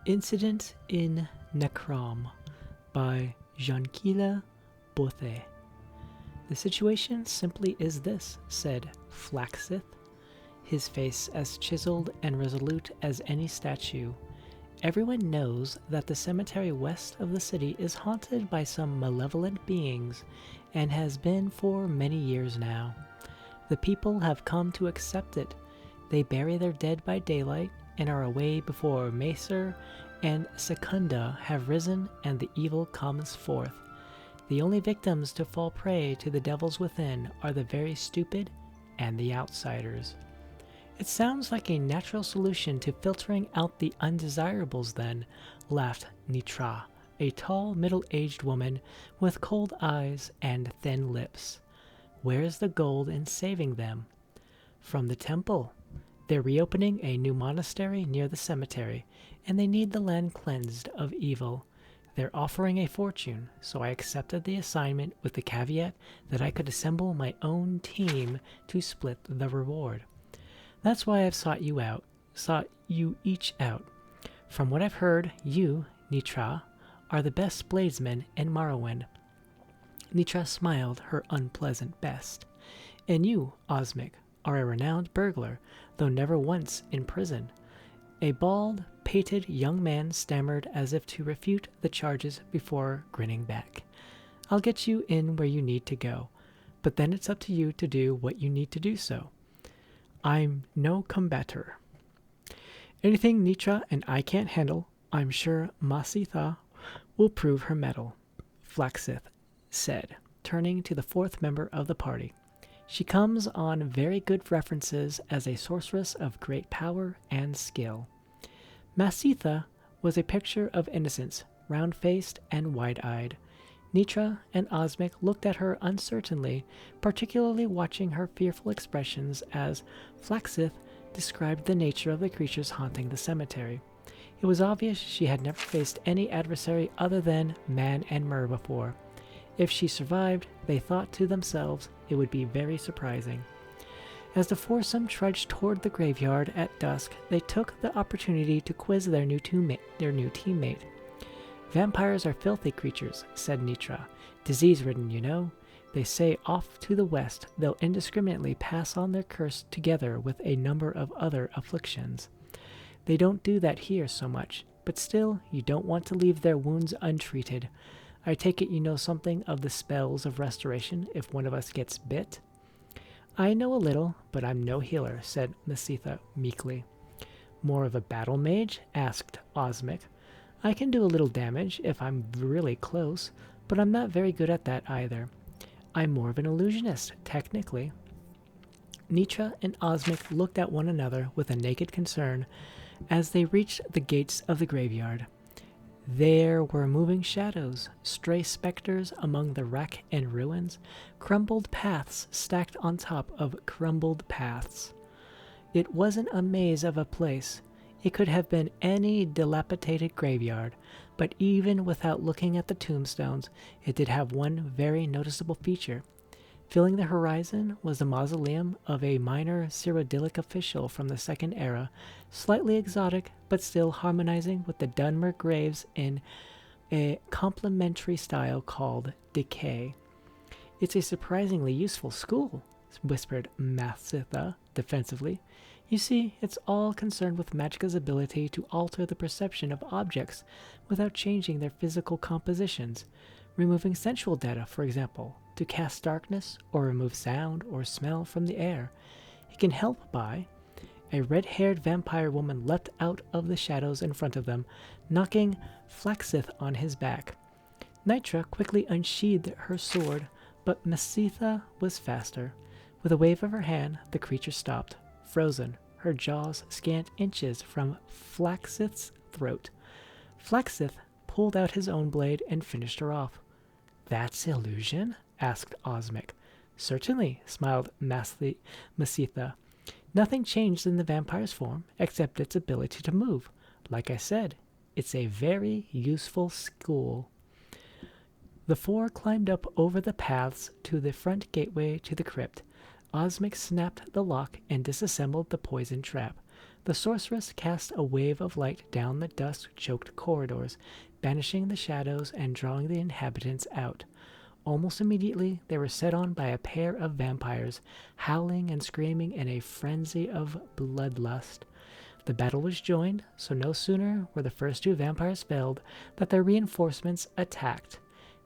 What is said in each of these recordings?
Incident in Necrom by Jean-Kila Bothe. The situation simply is this, said Flaxith, his face as chiseled and resolute as any statue. Everyone knows that the cemetery west of the city is haunted by some malevolent beings and has been for many years now. The people have come to accept it. They bury their dead by daylight and are away before Macer and Secunda have risen and the evil comes forth. The only victims to fall prey to the devils within are the very stupid and the outsiders. It sounds like a natural solution to filtering out the undesirables then, laughed Nitra, a tall, middle-aged woman with cold eyes and thin lips. Where's the gold in saving them? From the temple. They're reopening a new monastery near the cemetery, and they need the land cleansed of evil. They're offering a fortune, so I accepted the assignment with the caveat that I could assemble my own team to split the reward. That's why I've sought you each out. From what I've heard, you, Nitra, are the best bladesmen in Morrowind. Nitra smiled her unpleasant best. And you, Osmic, are a renowned burglar, though never once in prison. A bald, pated young man stammered as if to refute the charges before grinning back. I'll get you in where you need to go, but then it's up to you to do what you need to do so. I'm no combator. Anything Nitra and I can't handle, I'm sure Masitha will prove her mettle, Flaxith said, turning to the fourth member of the party. She comes on very good references as a sorceress of great power and skill. Masitha was a picture of innocence, round-faced and wide-eyed. Nitra and Osmic looked at her uncertainly, particularly watching her fearful expressions as Flaxith described the nature of the creatures haunting the cemetery. It was obvious she had never faced any adversary other than man and Mer before. If she survived, they thought to themselves, it would be very surprising. As the foursome trudged toward the graveyard at dusk, they took the opportunity to quiz their new teammate. Vampires are filthy creatures, said Nitra. Disease-ridden, you know. They say off to the west they'll indiscriminately pass on their curse together with a number of other afflictions. They don't do that here so much, but still you don't want to leave their wounds untreated. I take it you know something of the spells of restoration if one of us gets bit? I know a little, but I'm no healer, said Masitha meekly. More of a battle mage? Asked Osmic. I can do a little damage if I'm really close, but I'm not very good at that either. I'm more of an illusionist, technically. Nitra and Osmic looked at one another with a naked concern as they reached the gates of the graveyard. There were moving shadows, stray specters among the wreck and ruins, crumbled paths stacked on top of crumbled paths. It wasn't a maze of a place. It could have been any dilapidated graveyard, but even without looking at the tombstones, it did have one very noticeable feature. Filling the horizon was the mausoleum of a minor Cyrodiilic official from the Second Era, slightly exotic but still harmonizing with the Dunmer graves in a complementary style called Decay. It's a surprisingly useful school, whispered Masitha defensively. You see, it's all concerned with Magicka's ability to alter the perception of objects without changing their physical compositions, removing sensual data, for example, to cast darkness or remove sound or smell from the air. It can help by... A red-haired vampire woman leapt out of the shadows in front of them, knocking Flaxith on his back. Nitra quickly unsheathed her sword, but Masitha was faster. With a wave of her hand, the creature stopped, frozen, her jaws scant inches from Flaxith's throat. Flaxith pulled out his own blade and finished her off. That's illusion? Asked Osmic. Certainly, smiled Masitha. Nothing changed in the vampire's form, except its ability to move. Like I said, it's a very useful school. The four climbed up over the paths to the front gateway to the crypt. Osmic snapped the lock and disassembled the poison trap. The sorceress cast a wave of light down the dust-choked corridors, banishing the shadows and drawing the inhabitants out. Almost immediately, they were set on by a pair of vampires, howling and screaming in a frenzy of bloodlust. The battle was joined, so no sooner were the first two vampires felled than their reinforcements attacked.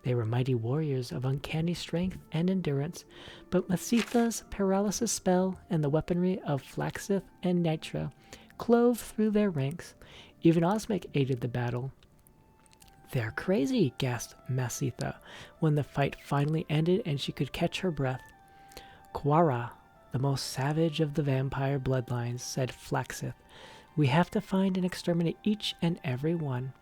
They were mighty warriors of uncanny strength and endurance, but Masitha's paralysis spell and the weaponry of Flaxith and Nitra clove through their ranks. Even Osmic aided the battle. "They're crazy," gasped Masitha when the fight finally ended and she could catch her breath. "Quara, the most savage of the vampire bloodlines," said Flaxith. "We have to find and exterminate each and every one."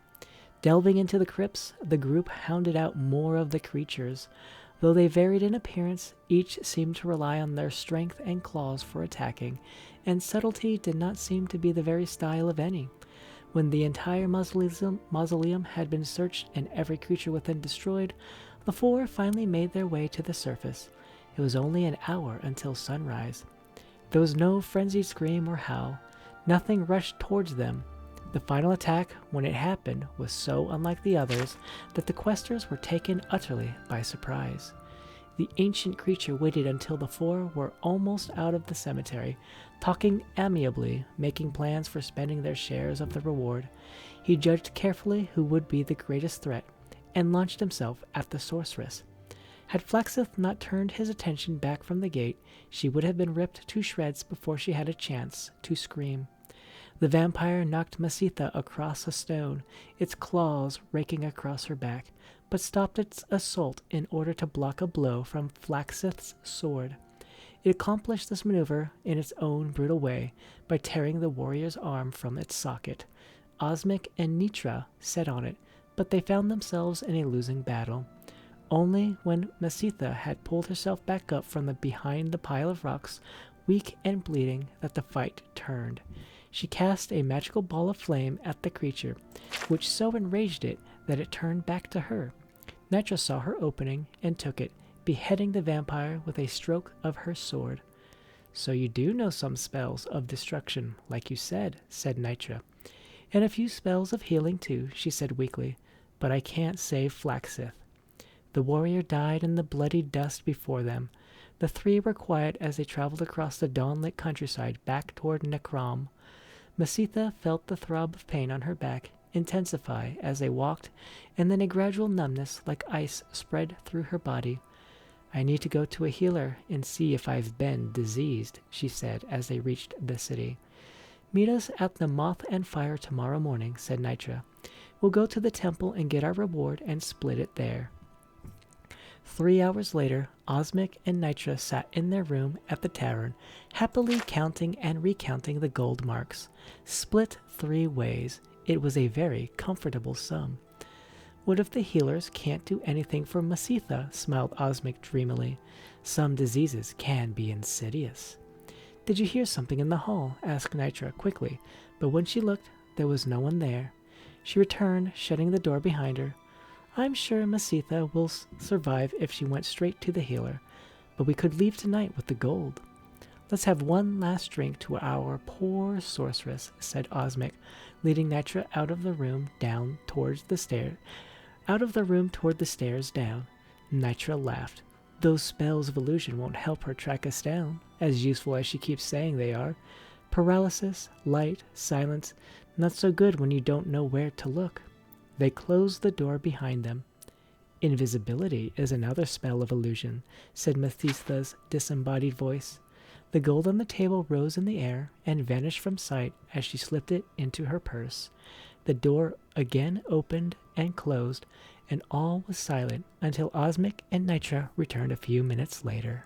Delving into the crypts, the group hounded out more of the creatures. Though they varied in appearance, each seemed to rely on their strength and claws for attacking, and subtlety did not seem to be the very style of any. When the entire mausoleum had been searched and every creature within destroyed, the four finally made their way to the surface. It was only an hour until sunrise. There was no frenzied scream or howl. Nothing rushed towards them. The final attack, when it happened, was so unlike the others that the questers were taken utterly by surprise. The ancient creature waited until the four were almost out of the cemetery, talking amiably, making plans for spending their shares of the reward. He judged carefully who would be the greatest threat, and launched himself at the sorceress. Had Flaxith not turned his attention back from the gate, she would have been ripped to shreds before she had a chance to scream. The vampire knocked Masitha across a stone, its claws raking across her back, but stopped its assault in order to block a blow from Flaxith's sword. It accomplished this maneuver in its own brutal way by tearing the warrior's arm from its socket. Osmic and Nitra set on it, but they found themselves in a losing battle. Only when Masitha had pulled herself back up from behind the pile of rocks, weak and bleeding, that the fight turned. She cast a magical ball of flame at the creature, which so enraged it that it turned back to her. Nitra saw her opening and took it, beheading the vampire with a stroke of her sword. "So you do know some spells of destruction, like you said," said Nitra. "And a few spells of healing too," she said weakly, "but I can't save Flaxith." The warrior died in the bloody dust before them. The three were quiet as they traveled across the dawn-lit countryside back toward Necrom. Masitha felt the throb of pain on her back intensify as they walked, and then a gradual numbness like ice spread through her body. "I need to go to a healer and see if I've been diseased," she said as they reached the city. "Meet us at the Moth and Fire tomorrow morning," said Nitra. "We'll go to the temple and get our reward and split it there." 3 hours later, Osmic and Nitra sat in their room at the tavern, happily counting and recounting the gold marks. Split 3 ways. It was a very comfortable sum. "What if the healers can't do anything for Masitha?" smiled Osmic dreamily. "Some diseases can be insidious." "Did you hear something in the hall?" asked Nitra quickly, but when she looked, there was no one there. She returned, shutting the door behind her. "I'm sure Masitha will survive if she went straight to the healer, but we could leave tonight with the gold." "Let's have one last drink to our poor sorceress," said Osmic, leading Nitra out of the room toward the stairs down. Nitra laughed. "Those spells of illusion won't help her track us down, as useful as she keeps saying they are. Paralysis, light, silence, not so good when you don't know where to look." They closed the door behind them. "Invisibility is another spell of illusion," said Masitha's disembodied voice. The gold on the table rose in the air and vanished from sight as she slipped it into her purse. The door again opened and closed, and all was silent until Osmic and Nitra returned a few minutes later.